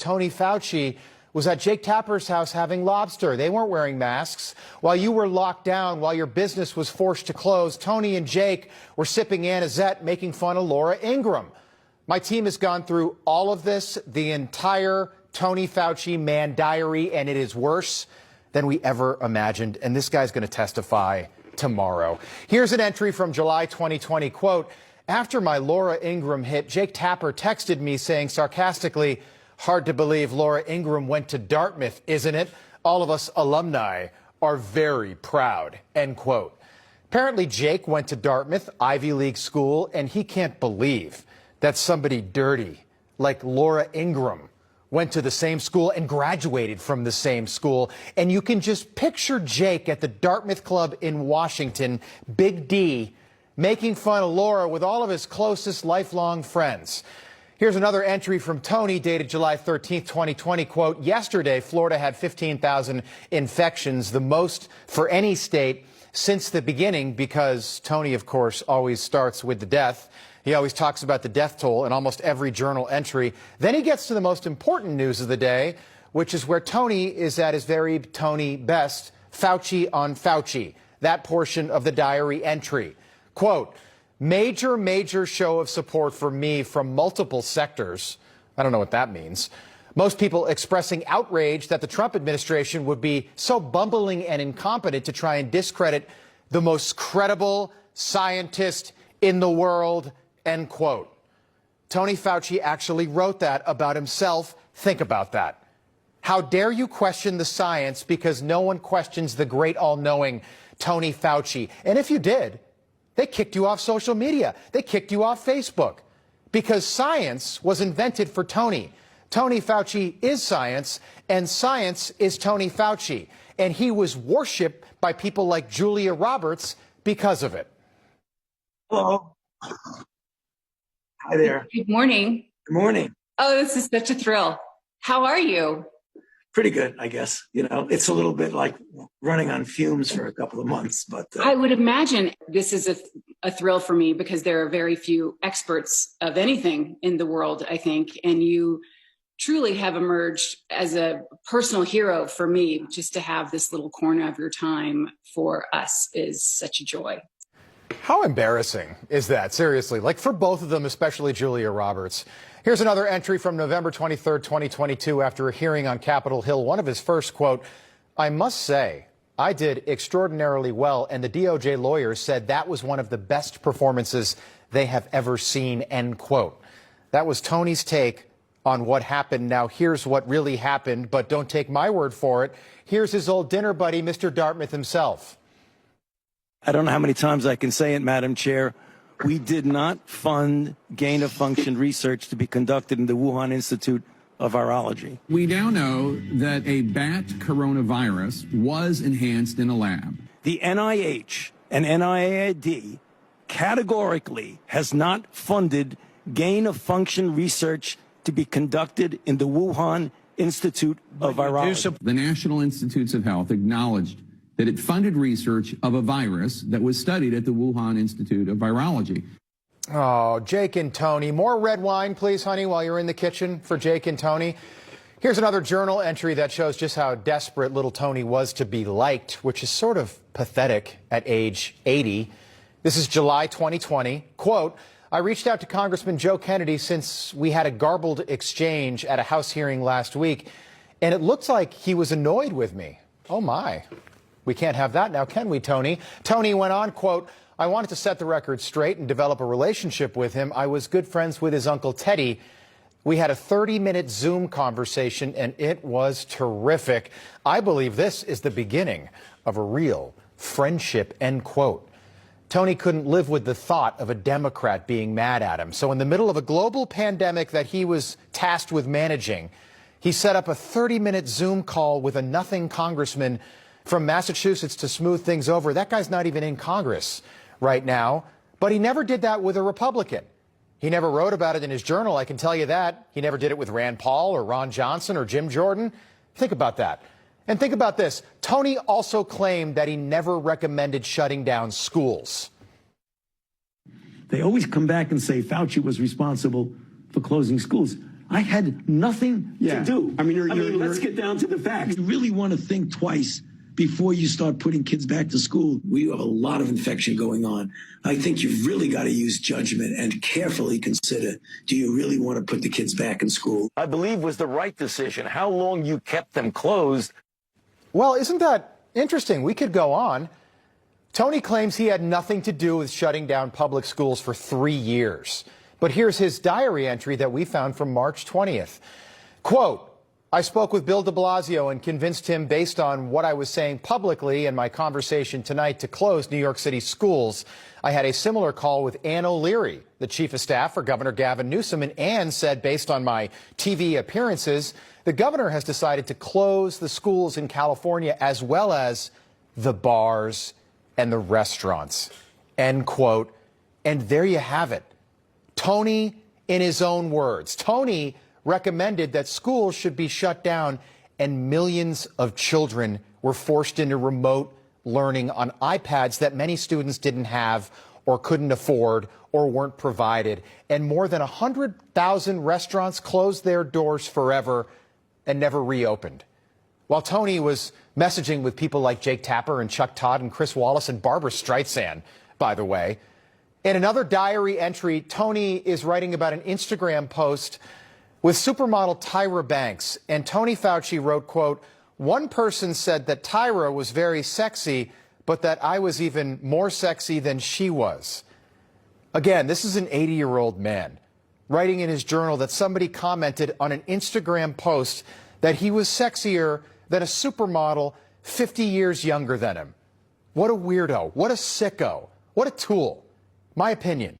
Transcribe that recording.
Tony Fauci was at Jake Tapper's house having lobster. They weren't wearing masks. While you were locked down, while your business was forced to close, Tony and Jake were sipping Anisette, making fun of Laura Ingraham. My team has gone through all of this, the entire Tony Fauci man diary, and it is worse than we ever imagined. And this guy's going to testify tomorrow. Here's an entry from July 2020, quote, "After my Laura Ingraham hit, Jake Tapper texted me saying sarcastically, 'Hard to believe Laura Ingraham went to Dartmouth, isn't it? All of us alumni are very proud,' end quote." Apparently, Jake went to Dartmouth, Ivy League school, and he can't believe that somebody dirty like Laura Ingraham went to the same school and graduated from the same school. And you can just picture Jake at the Dartmouth Club in Washington, Big D, making fun of Laura with all of his closest lifelong friends. Here's another entry from Tony dated July 13th, 2020, quote, "Yesterday, Florida had 15,000 infections, the most for any state since the beginning," because Tony, of course, always starts with the death. He always talks about the death toll in almost every journal entry. Then he gets to the most important news of the day, which is where Tony is at his very Tony best, Fauci on Fauci, that portion of the diary entry. Quote, major show of support for me from multiple sectors." I don't know what that means. "Most people expressing outrage that the Trump administration would be so bumbling and incompetent to try and discredit the most credible scientist in the world," end quote. Tony Fauci actually wrote that about himself. Think about that. How dare you question the science because no one questions the great all-knowing Tony Fauci? And if you did, they kicked you off social media. They kicked you off Facebook because science was invented for Tony. Tony Fauci is science, and science is Tony Fauci. And he was worshipped by people like Julia Roberts because of it. Hello. Hi there. Good morning. Good morning. Oh, this is such a thrill. How are you? Pretty good, I guess. You know, it's a little bit like running on fumes for a couple of months, but I would imagine this is a thrill for me because there are very few experts of anything in the world, I think, and you truly have emerged as a personal hero for me. Just to have this little corner of your time for us is such a joy. How embarrassing is that? Seriously, like for both of them, especially Julia Roberts. Here's another entry from November 23rd, 2022, after a hearing on Capitol Hill. One of his first, quote, "I must say, I did extraordinarily well, and the DOJ lawyers said that was one of the best performances they have ever seen," end quote. That was Tony's take on what happened. Now, here's what really happened, but don't take my word for it. Here's his old dinner buddy, Mr. Dartmouth himself. I don't know how many times I can say it, Madam Chair. We did not fund gain-of-function research to be conducted in the Wuhan Institute of Virology. We now know that a bat coronavirus was enhanced in a lab. The NIH and NIAID categorically has not funded gain-of-function research to be conducted in the Wuhan Institute of Virology. The National Institutes of Health acknowledged that it funded research of a virus that was studied at the Wuhan Institute of Virology. Oh, Jake and Tony. More red wine, please, honey, while you're in the kitchen for Jake and Tony. Here's another journal entry that shows just how desperate little Tony was to be liked, which is sort of pathetic at age 80. This is July 2020. Quote, "I reached out to Congressman Joe Kennedy since we had a garbled exchange at a House hearing last week, and it looks like he was annoyed with me." Oh, my. We can't have that now, can we, Tony? Tony went on, quote, "I wanted to set the record straight and develop a relationship with him. I was good friends with his Uncle Teddy. We had a 30-minute Zoom conversation, and it was terrific. I believe this is the beginning of a real friendship," end quote. Tony couldn't live with the thought of a Democrat being mad at him. So in the middle of a global pandemic that he was tasked with managing, he set up a 30-minute Zoom call with a nothing congressman from Massachusetts to smooth things over. That guy's not even in Congress right now, but he never did that with a Republican. He never wrote about it in his journal, I can tell you that. He never did it with Rand Paul or Ron Johnson or Jim Jordan. Think about that. And think about this. Tony also claimed that he never recommended shutting down schools. They always come back and say Fauci was responsible for closing schools. I had nothing Yeah. to do. I mean, let's get down to the facts. You really want to think twice before you start putting kids back to school. We have a lot of infection going on. I think you've really got to use judgment and carefully consider, do you really want to put the kids back in school? I believe was the right decision. How long you kept them closed. Well, isn't that interesting? We could go on. Tony claims he had nothing to do with shutting down public schools for 3 years. But here's his diary entry that we found from March 20th. Quote, I spoke with Bill de Blasio and convinced him, based on what I was saying publicly in my conversation tonight, to close New York City schools. I had a similar call with Ann O'Leary, the chief of staff for Governor Gavin Newsom, and Ann said, based on my TV appearances, the governor has decided to close the schools in California as well as the bars and the restaurants. End quote. And there you have it. Tony, in his own words, Tony recommended that schools should be shut down, and millions of children were forced into remote learning on iPads that many students didn't have or couldn't afford or weren't provided. And more than 100,000 restaurants closed their doors forever and never reopened. While Tony was messaging with people like Jake Tapper and Chuck Todd and Chris Wallace and Barbara Streisand, by the way. In another diary entry, Tony is writing about an Instagram post with supermodel Tyra Banks. And Tony Fauci wrote, quote, one person said that Tyra was very sexy, but that I was even more sexy than she was. Again, this is an 80-year-old man writing in his journal that somebody commented on an Instagram post that he was sexier than a supermodel 50 years younger than him. What a weirdo. What a sicko. What a tool. My opinion.